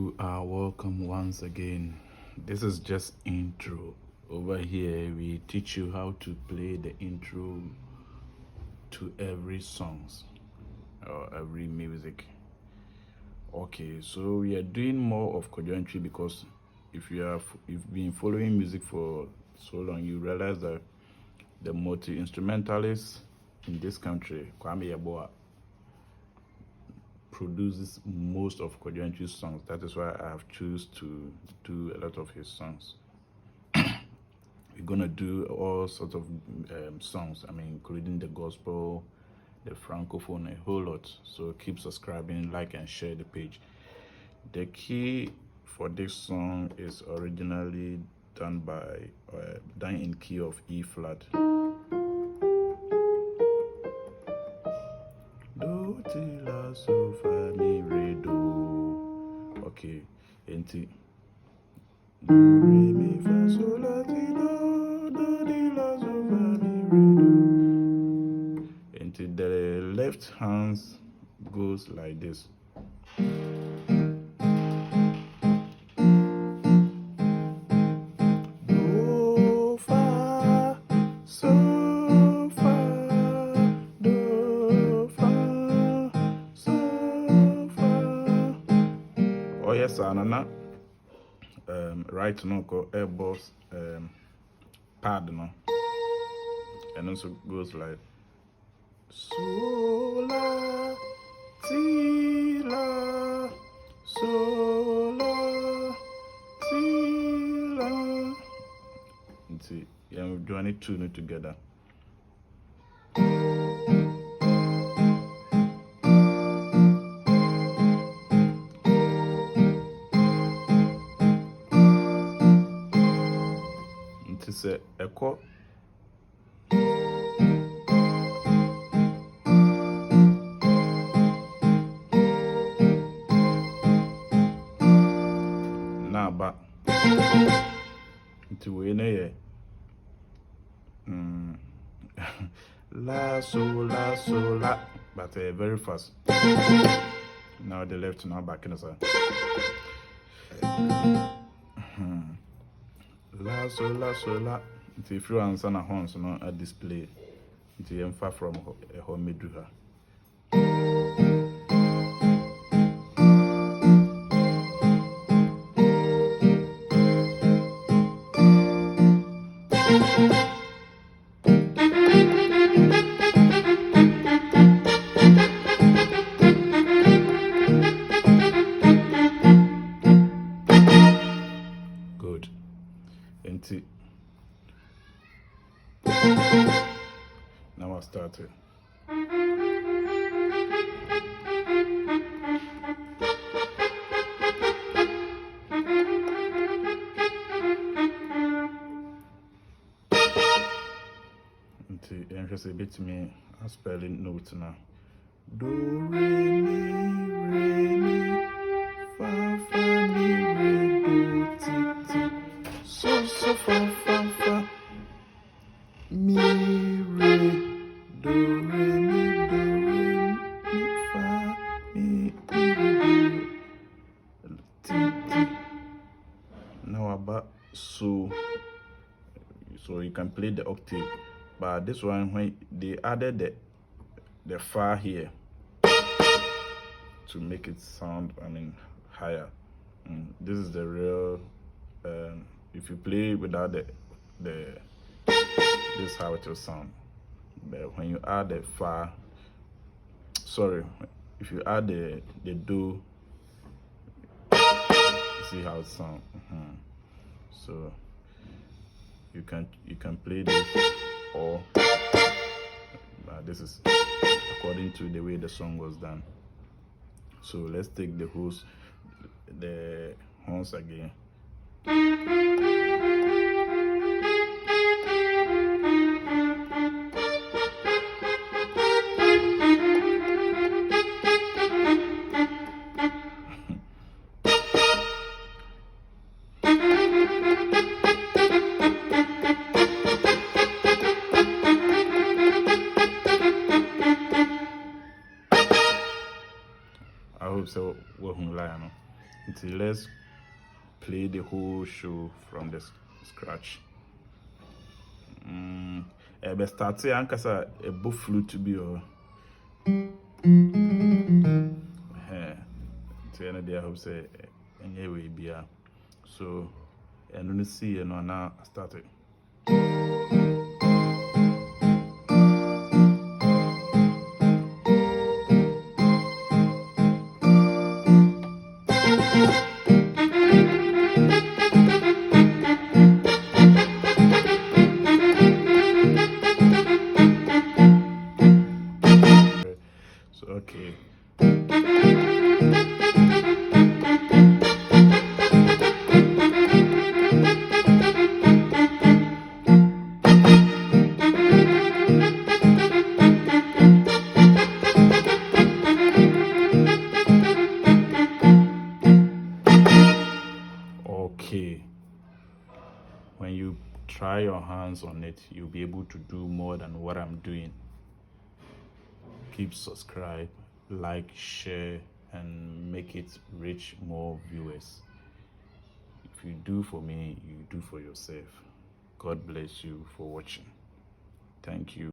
You are welcome once again. This is just intro. Over here, we teach you how to play the intro to every songs or every music. Okay, so we are doing more of Kojo Antwi because if you've been following music for so long, you realize that the multi-instrumentalist in this country, Kwame Yeboah, produces most of Kojo Antwi's songs. That is why I have chosen to do a lot of his songs. We're gonna do all sorts of songs, including the gospel, the francophone, a whole lot. So keep subscribing, like and share the page. The key for this song is originally done in key of E flat. Do ti la so fa mi re do. Okay, enti do re mi fa so la ti do ti la so fa mi re do. Enti the left hand goes like this. Do fa so fa do fa so fa. Oh yes, Anana. Right now, called airbus pad no, and also goes like so la ti la so la ti la. See, yeah, we're doing it two together. It's a echo. Now, but into way la so la, but very fast. Now the left, now back in the side. La so la. If you answer na horns no a display, it's far from a home meduha. Good. Now I started. And just a bit to me, I'm spelling notes now. Do re mi fa mi re do ti so fa mi re do re mi fa mi re do ti. Now about so you can play the octave, but this one when they added the fa here to make it sound higher. This is the real if you play without the this is how it will sound. But when you add the fa, if you add the do, see how it sounds. So you can play this, or this is according to the way the song was done. So let's take the horns again. I hope so. Until let's play the whole show from the scratch. Ebe start ankasa ebo flute bi o. So I hope say any way bia. So and when you see now started. So okay. Okay. When you try your hands on it, you'll be able to do more than what I'm doing. Keep subscribe, like, share, and make it reach more viewers. If you do for me, you do for yourself. God bless you for watching. Thank you.